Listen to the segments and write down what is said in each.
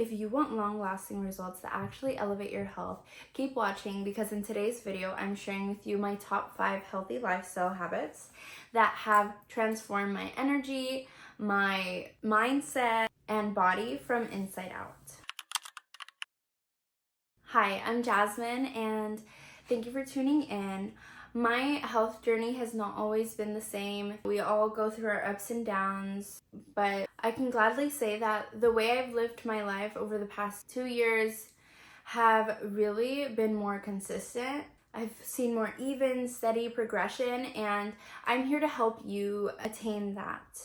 if you want long-lasting results that actually elevate your health, keep watching, because in today's video, I'm sharing with you my top 5 healthy lifestyle habits that have transformed my energy, my mindset, and body from inside out. Hi, I'm Jasmine, and thank you for tuning in. My health journey has not always been the same. We all go through our ups and downs, but I can gladly say that the way I've lived my life over the past 2 years have really been more consistent. I've seen more even, steady progression, and I'm here to help you attain that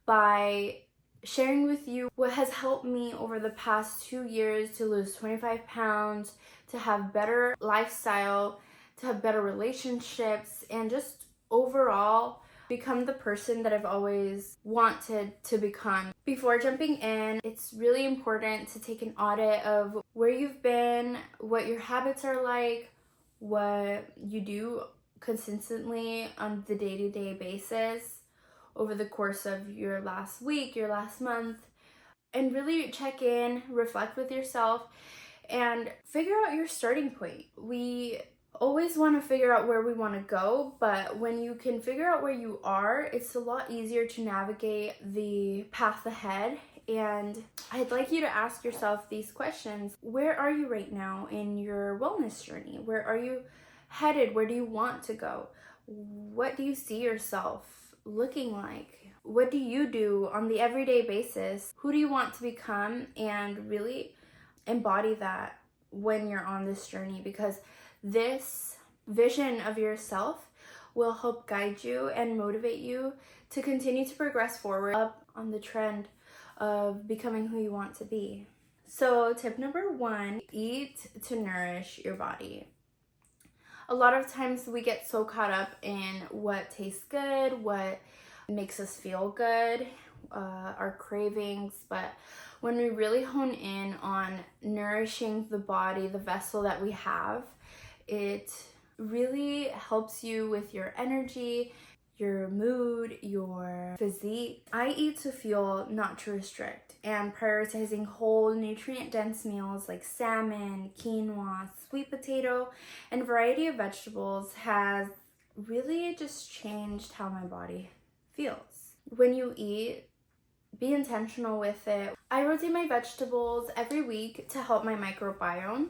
by sharing with you what has helped me over the past 2 years to lose 25 pounds, to have better lifestyle, to have better relationships, and just overall become the person that I've always wanted to become. Before jumping in, it's really important to take an audit of where you've been, what your habits are like, what you do consistently on the day-to-day basis over the course of your last week, your last month, and really check in, reflect with yourself, and figure out your starting point. We always want to figure out where we want to go, but when you can figure out where you are, it's a lot easier to navigate the path ahead. And I'd like you to ask yourself these questions. Where are you right now in your wellness journey? Where are you headed? Where do you want to go? What do you see yourself looking like? What do you do on the everyday basis? Who do you want to become? And really embody that when you're on this journey, because this vision of yourself will help guide you and motivate you to continue to progress forward up on the trend of becoming who you want to be. So tip number 1, eat to nourish your body. A lot of times we get so caught up in what tastes good, what makes us feel good, our cravings, but when we really hone in on nourishing the body, the vessel that we have, it really helps you with your energy, your mood, your physique. I eat to fuel, not to restrict, and prioritizing whole nutrient-dense meals like salmon, quinoa, sweet potato, and a variety of vegetables has really just changed how my body feels. When you eat, be intentional with it. I rotate my vegetables every week to help my microbiome,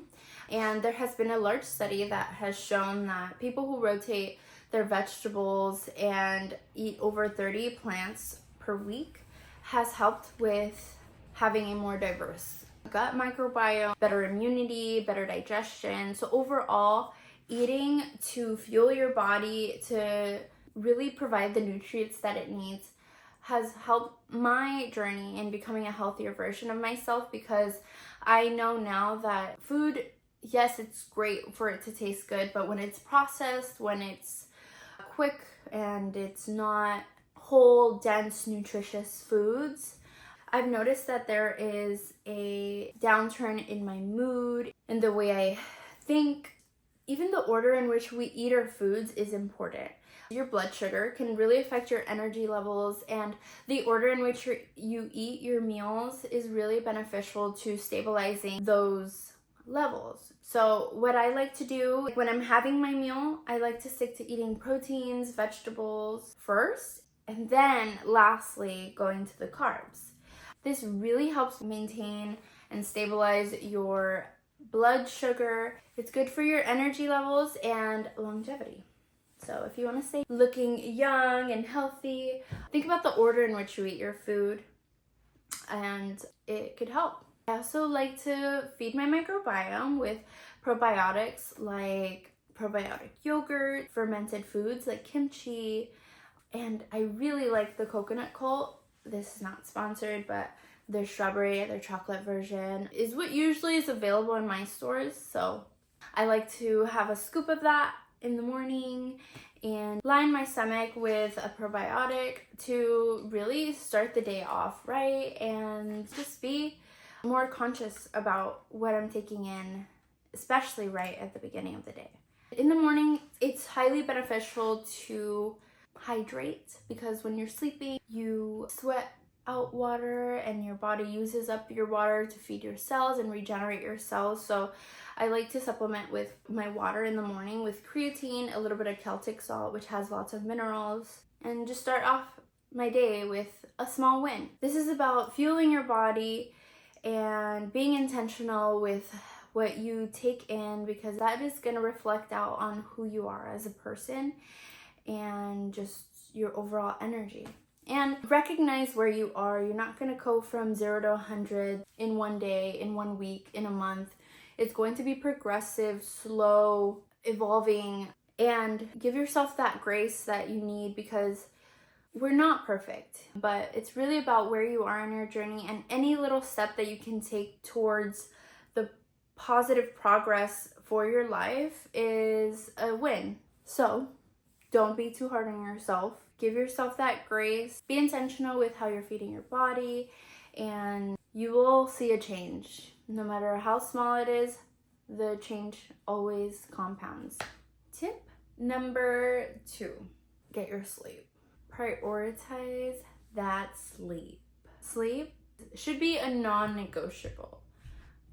and there has been a large study that has shown that people who rotate their vegetables and eat over 30 plants per week has helped with having a more diverse gut microbiome, better immunity, better digestion. So overall, eating to fuel your body, to really provide the nutrients that it needs, has helped my journey in becoming a healthier version of myself, because I know now that food, yes, it's great for it to taste good, but when it's processed, when it's quick and it's not whole, dense, nutritious foods, I've noticed that there is a downturn in my mood, in the way I think. Even the order in which we eat our foods is important. Your blood sugar can really affect your energy levels, and the order in which you eat your meals is really beneficial to stabilizing those levels. So what I like to do when I'm having my meal, I like to stick to eating proteins, vegetables first, and then lastly going to the carbs. This really helps maintain and stabilize your blood sugar. It's good for your energy levels and longevity. So if you want to stay looking young and healthy, think about the order in which you eat your food, and it could help. I also like to feed my microbiome with probiotics like probiotic yogurt, fermented foods like kimchi, and I really like the coconut cult. This is not sponsored, but their strawberry, their chocolate version is what usually is available in my stores. So I like to have a scoop of that in the morning and line my stomach with a probiotic to really start the day off right and just be more conscious about what I'm taking in, especially right at the beginning of the day. In the morning, it's highly beneficial to hydrate, because when you're sleeping, you sweat out water, and your body uses up your water to feed your cells and regenerate your cells. So I like to supplement with my water in the morning with creatine, a little bit of Celtic salt, which has lots of minerals, and just start off my day with a small win. This is about fueling your body and being intentional with what you take in, because that is going to reflect out on who you are as a person and just your overall energy. And recognize where you are. You're not going to go from 0 to 100 in one day, in 1 week, in a month. It's going to be progressive, slow, evolving, and give yourself that grace that you need, because we're not perfect, but it's really about where you are in your journey, and any little step that you can take towards the positive progress for your life is a win. So don't be too hard on yourself. Give yourself that grace. Be intentional with how you're feeding your body, and you will see a change. No matter how small it is, the change always compounds. Tip number 2, get your sleep. Prioritize that sleep. Sleep should be a non-negotiable.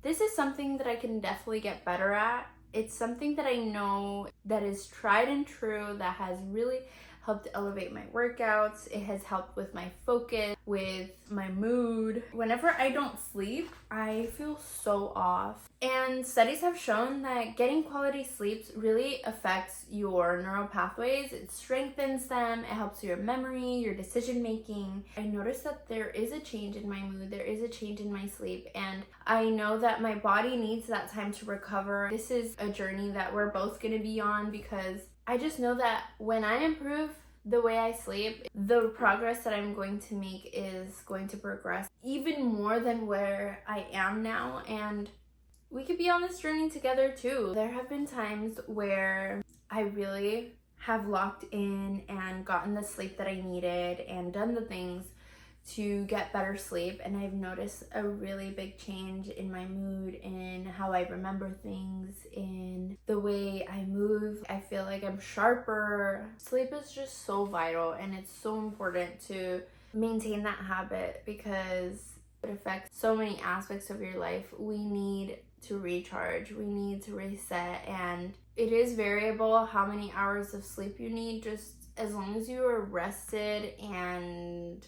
This is something that I can definitely get better at. It's something that I know that is tried and true, that has really helped elevate my workouts. It has helped with my focus, with my mood. Whenever I don't sleep, I feel so off. And studies have shown that getting quality sleep really affects your neural pathways. It strengthens them. It helps your memory, your decision making. I noticed that there is a change in my mood. There is a change in my sleep. And I know that my body needs that time to recover. This is a journey that we're both going to be on, because I just know that when I improve the way I sleep, the progress that I'm going to make is going to progress even more than where I am now. And we could be on this journey together too. There have been times where I really have locked in and gotten the sleep that I needed and done the things to get better sleep, and I've noticed a really big change in my mood, in how I remember things, in the way I move. I feel like I'm sharper. Sleep is just so vital, and it's so important to maintain that habit, because it affects so many aspects of your life. We need to recharge, we need to reset, and it is variable how many hours of sleep you need. Just as long as you are rested and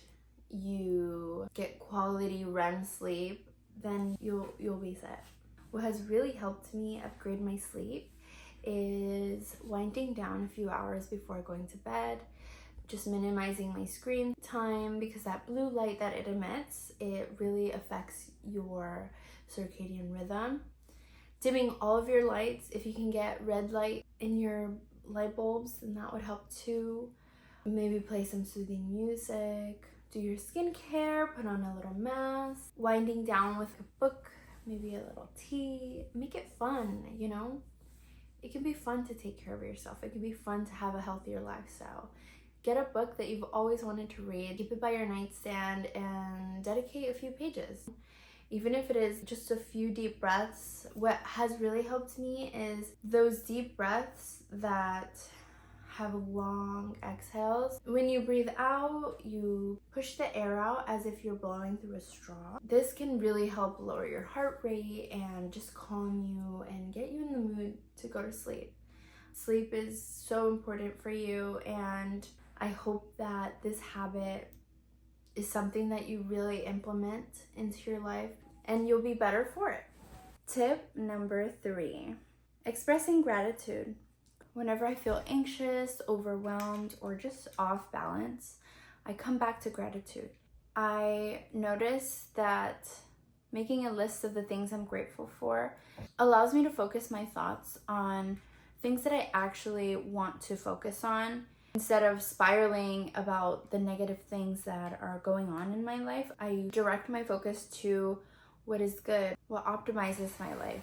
you get quality REM sleep, then you'll be set. What has really helped me upgrade my sleep is winding down a few hours before going to bed, just minimizing my screen time, because that blue light that it emits, it really affects your circadian rhythm. Dimming all of your lights. If you can get red light in your light bulbs, then that would help too. Maybe play some soothing music. Do your skincare, put on a little mask, winding down with a book, maybe a little tea. Make it fun, you know? It can be fun to take care of yourself. It can be fun to have a healthier lifestyle. Get a book that you've always wanted to read, keep it by your nightstand, and dedicate a few pages. Even if it is just a few deep breaths. What has really helped me is those deep breaths that have long exhales. When you breathe out, you push the air out as if you're blowing through a straw. This can really help lower your heart rate and just calm you and get you in the mood to go to sleep. Sleep is so important for you, and I hope that this habit is something that you really implement into your life, and you'll be better for it. Tip number 3, expressing gratitude. Whenever I feel anxious, overwhelmed, or just off balance, I come back to gratitude. I notice that making a list of the things I'm grateful for allows me to focus my thoughts on things that I actually want to focus on. Instead of spiraling about the negative things that are going on in my life, I direct my focus to what is good, what optimizes my life.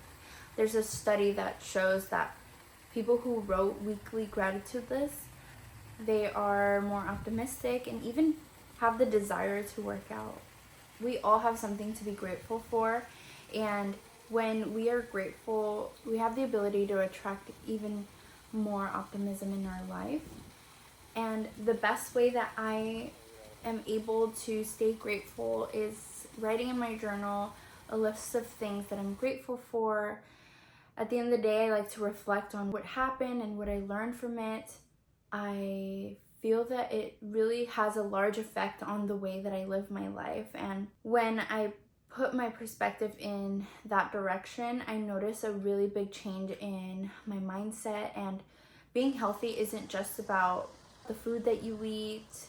There's a study that shows that people who wrote weekly gratitude lists, they are more optimistic and even have the desire to work out. We all have something to be grateful for, and when we are grateful, we have the ability to attract even more optimism in our life. And the best way that I am able to stay grateful is writing in my journal a list of things that I'm grateful for. At the end of the day, I like to reflect on what happened and what I learned from it. I feel that it really has a large effect on the way that I live my life. And when I put my perspective in that direction, I notice a really big change in my mindset. And being healthy isn't just about the food that you eat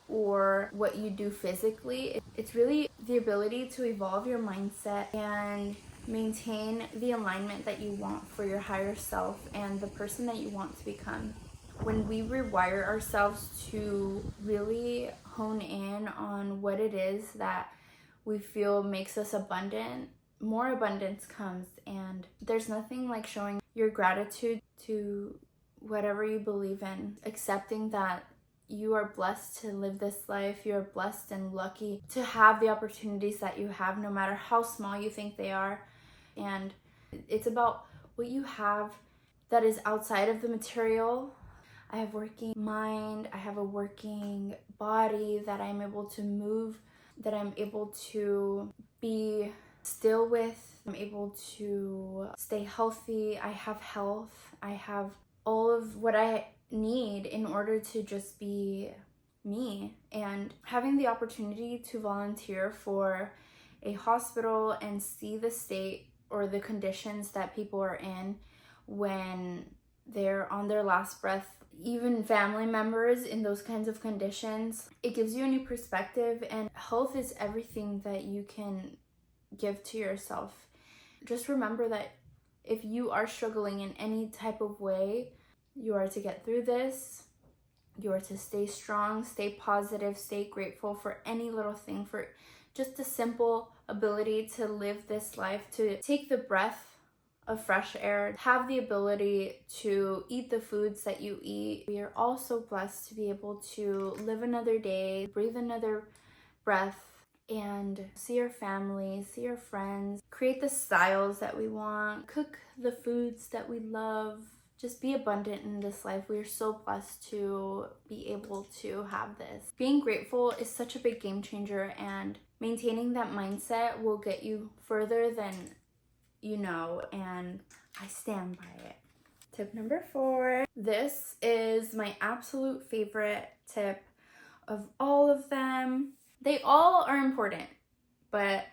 or what you do physically. It's really the ability to evolve your mindset and maintain the alignment that you want for your higher self and the person that you want to become. When we rewire ourselves to really hone in on what it is that we feel makes us abundant, more abundance comes. And there's nothing like showing your gratitude to whatever you believe in, accepting that you are blessed to live this life. You're blessed and lucky to have the opportunities that you have, no matter how small you think they are. And it's about what you have that is outside of the material. I have a working mind, I have a working body that I'm able to move, that I'm able to be still with. I'm able to stay healthy. I have health. I have all of what I need in order to just be me. And having the opportunity to volunteer for a hospital and see the state or the conditions that people are in when they're on their last breath, even family members in those kinds of conditions, it gives you a new perspective. And health is everything that you can give to yourself. Just remember that if you are struggling in any type of way, you are to get through this. You are to stay strong, stay positive, stay grateful for any little thing, for just the simple ability to live this life, to take the breath of fresh air, have the ability to eat the foods that you eat. We are also blessed to be able to live another day, breathe another breath, and see our family, see our friends, create the styles that we want, cook the foods that we love, just be abundant in this life. We are so blessed to be able to have this. Being grateful is such a big game changer, and maintaining that mindset will get you further than you know, and I stand by it. Tip number 4. This is my absolute favorite tip of all of them. They all are important, but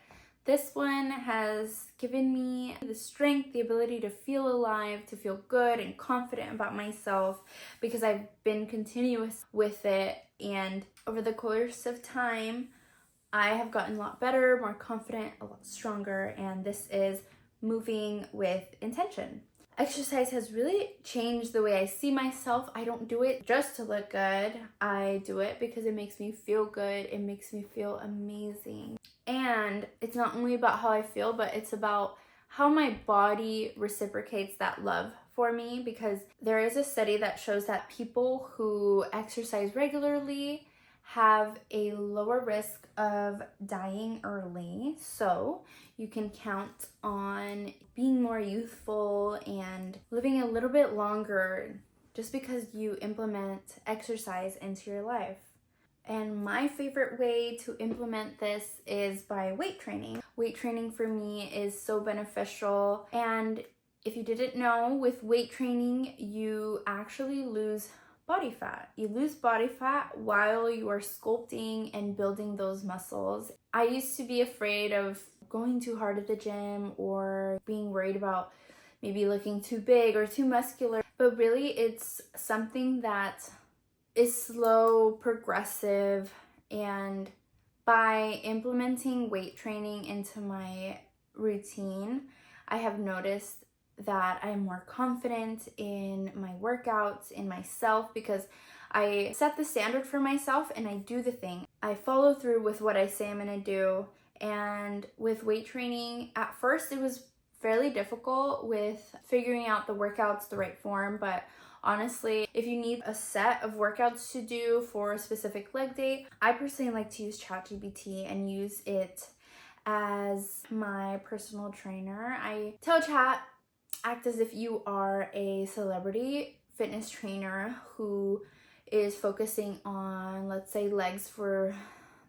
this one has given me the strength, the ability to feel alive, to feel good and confident about myself, because I've been continuous with it. And over the course of time, I have gotten a lot better, more confident, a lot stronger. And this is moving with intention. Exercise has really changed the way I see myself. I don't do it just to look good. I do it because it makes me feel good. It makes me feel amazing. And it's not only about how I feel, but it's about how my body reciprocates that love for me, because there is a study that shows that people who exercise regularly have a lower risk of dying early. So you can count on being more youthful and living a little bit longer just because you implement exercise into your life. And my favorite way to implement this is by weight training. Weight training for me is so beneficial. And if you didn't know, with weight training, you actually lose body fat. You lose body fat while you are sculpting and building those muscles. I used to be afraid of going too hard at the gym or being worried about maybe looking too big or too muscular, but really it's something that is slow, progressive, and by implementing weight training into my routine, I have noticed that I'm more confident in my workouts, in myself, because I set the standard for myself and I do the thing. I follow through with what I say I'm gonna do. And with weight training, at first it was fairly difficult with figuring out the workouts, the right form, but honestly, if you need a set of workouts to do for a specific leg day, I personally like to use ChatGPT and use it as my personal trainer. I tell Chat, act as if you are a celebrity fitness trainer who is focusing on, let's say, legs for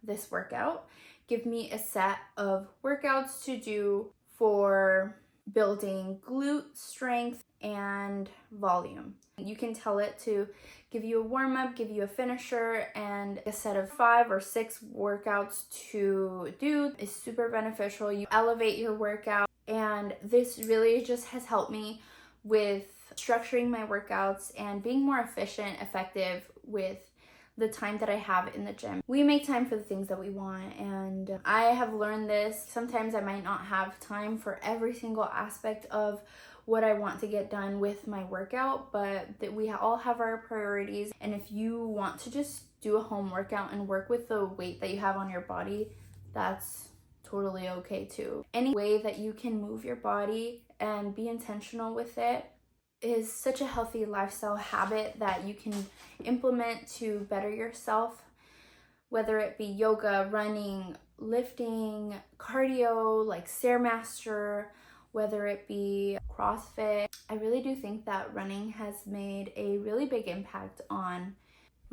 this workout. Give me a set of workouts to do for building glute strength and volume. You can tell it to give you a warm-up, give you a finisher, and a set of 5 or 6 workouts to do is super beneficial. You elevate your workout, and this really just has helped me with structuring my workouts and being more efficient, effective with the time that I have in the gym. We make time for the things that we want, and I have learned this. Sometimes I might not have time for every single aspect of what I want to get done with my workout, but that we all have our priorities. And if you want to just do a home workout and work with the weight that you have on your body, that's totally okay too. Any way that you can move your body and be intentional with it is such a healthy lifestyle habit that you can implement to better yourself, whether it be yoga, running, lifting, cardio like Stairmaster, whether it be CrossFit. I really do think that running has made a really big impact on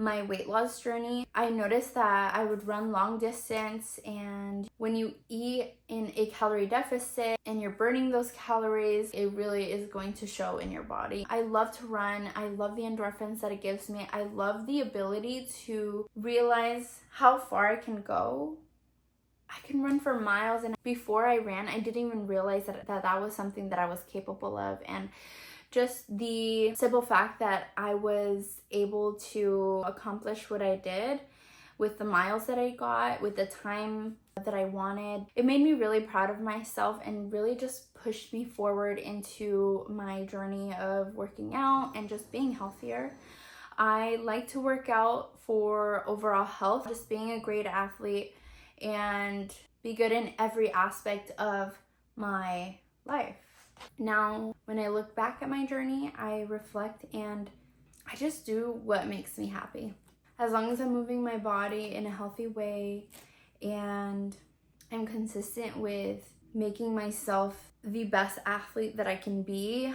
my weight loss journey. I noticed that I would run long distance, and when you eat in a calorie deficit and you're burning those calories, it really is going to show in your body. I love to run. I love the endorphins that it gives me. I love the ability to realize how far I can go. I can run for miles, and before I ran, I didn't even realize that was something that I was capable of. And just the simple fact that I was able to accomplish what I did with the miles that I got, with the time that I wanted, it made me really proud of myself and really just pushed me forward into my journey of working out and just being healthier. I like to work out for overall health, just being a great athlete and be good in every aspect of my life. Now, when I look back at my journey, I reflect and I just do what makes me happy. As long as I'm moving my body in a healthy way and I'm consistent with making myself the best athlete that I can be,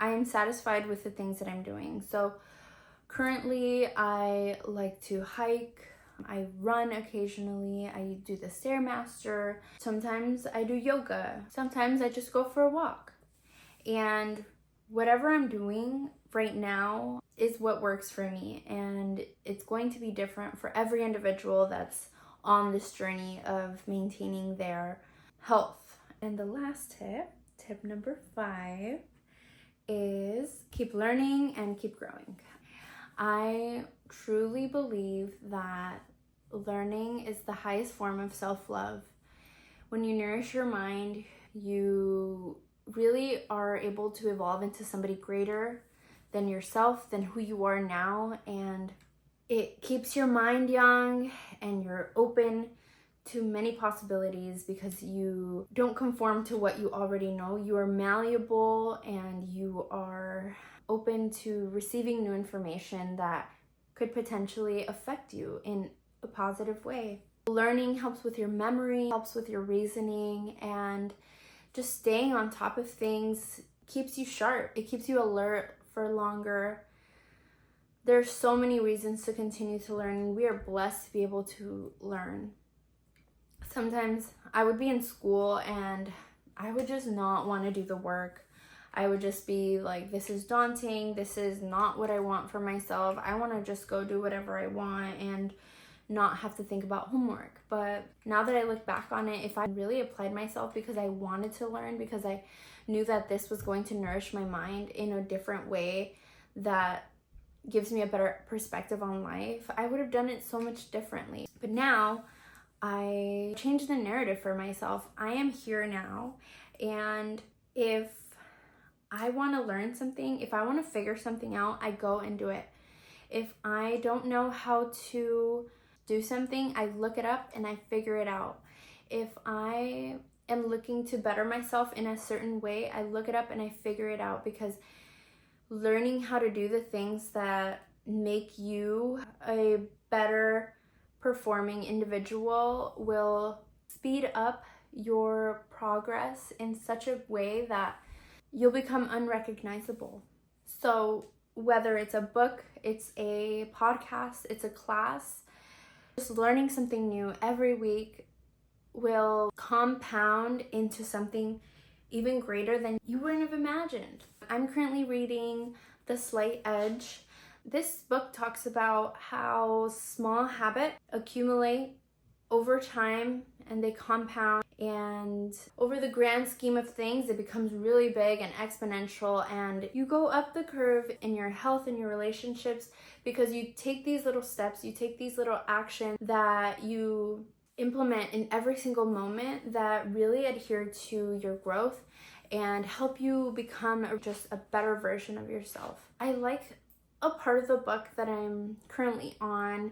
I am satisfied with the things that I'm doing. So currently, I like to hike. I run occasionally. I do the Stairmaster. Sometimes I do yoga. Sometimes I just go for a walk. And whatever I'm doing right now is what works for me, and it's going to be different for every individual that's on this journey of maintaining their health. And the last tip number 5, is keep learning and keep growing. I truly believe that learning is the highest form of self-love. When you nourish your mind, you really are able to evolve into somebody greater than yourself, than who you are now, and it keeps your mind young and you're open to many possibilities because you don't conform to what you already know. You are malleable and you are open to receiving new information that could potentially affect you in a positive way. Learning helps with your memory, helps with your reasoning, and just staying on top of things keeps you sharp. It keeps you alert for longer. There's so many reasons to continue to learn, and we are blessed to be able to learn. Sometimes I would be in school and I would just not want to do the work. I would just be like, this is daunting. This is not what I want for myself. I want to just go do whatever I want and not have to think about homework. But now that I look back on it, if I really applied myself because I wanted to learn, because I knew that this was going to nourish my mind in a different way that gives me a better perspective on life, I would have done it so much differently. But now I changed the narrative for myself. I am here now, and if I want to learn something, if I want to figure something out, I go and do it. If I don't know how to do something, I look it up and I figure it out. If I am looking to better myself in a certain way, I look it up and I figure it out, because learning how to do the things that make you a better performing individual will speed up your progress in such a way that you'll become unrecognizable. So whether it's a book, it's a podcast, it's a class, just learning something new every week will compound into something even greater than you wouldn't have imagined. I'm currently reading The Slight Edge. This book talks about how small habits accumulate over time and they compound, and over the grand scheme of things it becomes really big and exponential, and you go up the curve in your health and your relationships because you take these little steps, you take these little actions that you implement in every single moment that really adhere to your growth and help you become just a better version of yourself. I like a part of the book that I'm currently on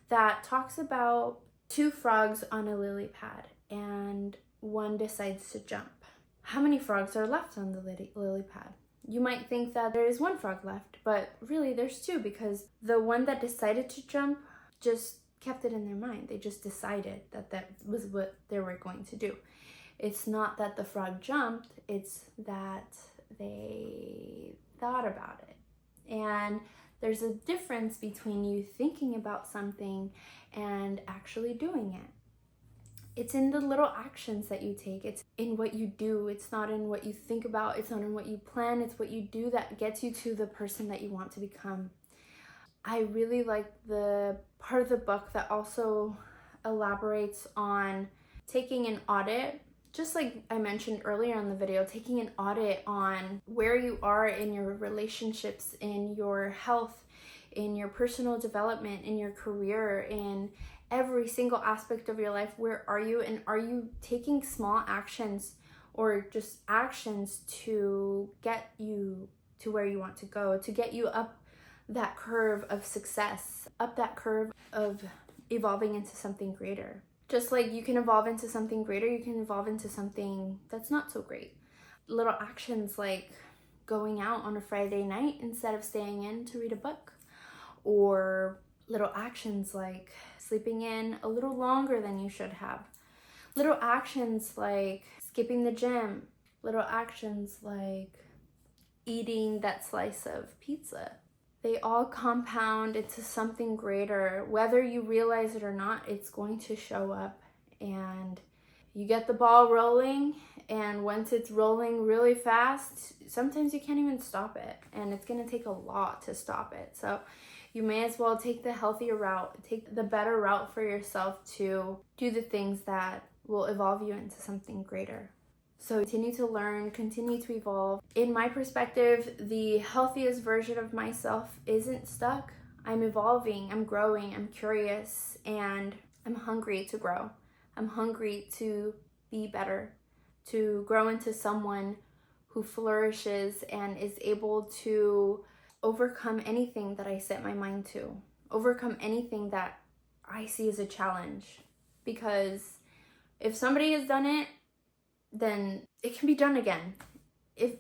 that talks about two frogs on a lily pad and one decides to jump. How many frogs are left on the lily pad? You might think that there is one frog left, but really there's two, because the one that decided to jump just kept it in their mind. They just decided that that was what they were going to do. It's not that the frog jumped, it's that they thought about it. And there's a difference between you thinking about something and actually doing it. It's in the little actions that you take. It's in what you do. It's not in what you think about. It's not in what you plan. It's what you do that gets you to the person that you want to become. I really like the part of the book that also elaborates on taking an audit, just like I mentioned earlier in the video, taking an audit on where you are in your relationships, in your health, in your personal development, in your career, in every single aspect of your life. Where are you, and are you taking small actions or just actions to get you to where you want to go, to get you up that curve of success, up that curve of evolving into something greater. Just like you can evolve into something greater, you can evolve into something that's not so great. Little actions like going out on a Friday night instead of staying in to read a book, or little actions like sleeping in a little longer than you should have. Little actions like skipping the gym. Little actions like eating that slice of pizza. They all compound into something greater. Whether you realize it or not, it's going to show up, and you get the ball rolling, and once it's rolling really fast, sometimes you can't even stop it, and it's going to take a lot to stop it. So you may as well take the healthier route, take the better route for yourself to do the things that will evolve you into something greater. So continue to learn, continue to evolve. In my perspective, the healthiest version of myself isn't stuck. I'm evolving, I'm growing, I'm curious, and I'm hungry to grow. I'm hungry to be better, to grow into someone who flourishes and is able to overcome anything that I set my mind to, overcome anything that I see as a challenge. Because if somebody has done it, then it can be done again.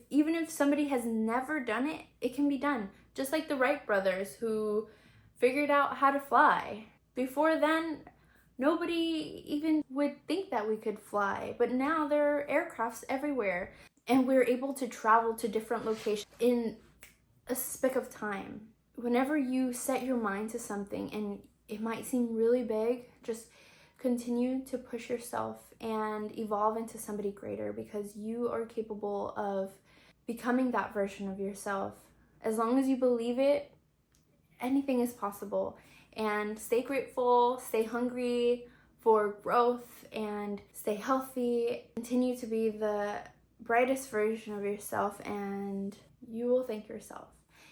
Even if somebody has never done it, it can be done. Just like the Wright brothers, who figured out how to fly. Before then, nobody even would think that we could fly, but now there are aircrafts everywhere, and we're able to travel to different locations in a speck of time. Whenever you set your mind to something and it might seem really big, just continue to push yourself and evolve into somebody greater, because you are capable of becoming that version of yourself. As long as you believe it, anything is possible. And stay grateful, stay hungry for growth, and stay healthy. Continue to be the brightest version of yourself, and you will thank yourself.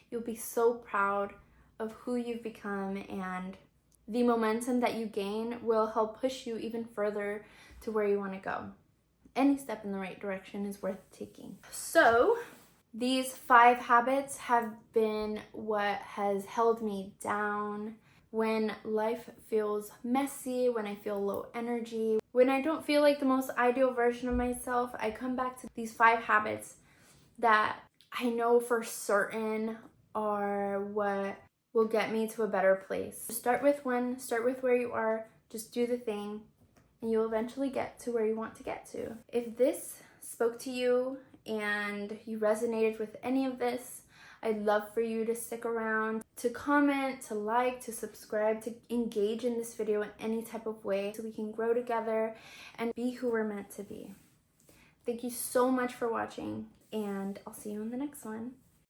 You'll be so proud of who you've become, and the momentum that you gain will help push you even further to where you want to go. Any step in the right direction is worth taking. So, these 5 habits have been what has held me down when life feels messy, when I feel low energy, when I don't feel like the most ideal version of myself. I come back to these 5 habits that I know for certain are what will get me to a better place. Start with one, start with where you are, just do the thing, and you'll eventually get to where you want to get to. If this spoke to you and you resonated with any of this, I'd love for you to stick around, to comment, to like, to subscribe, to engage in this video in any type of way so we can grow together and be who we're meant to be. Thank you so much for watching, and I'll see you in the next one.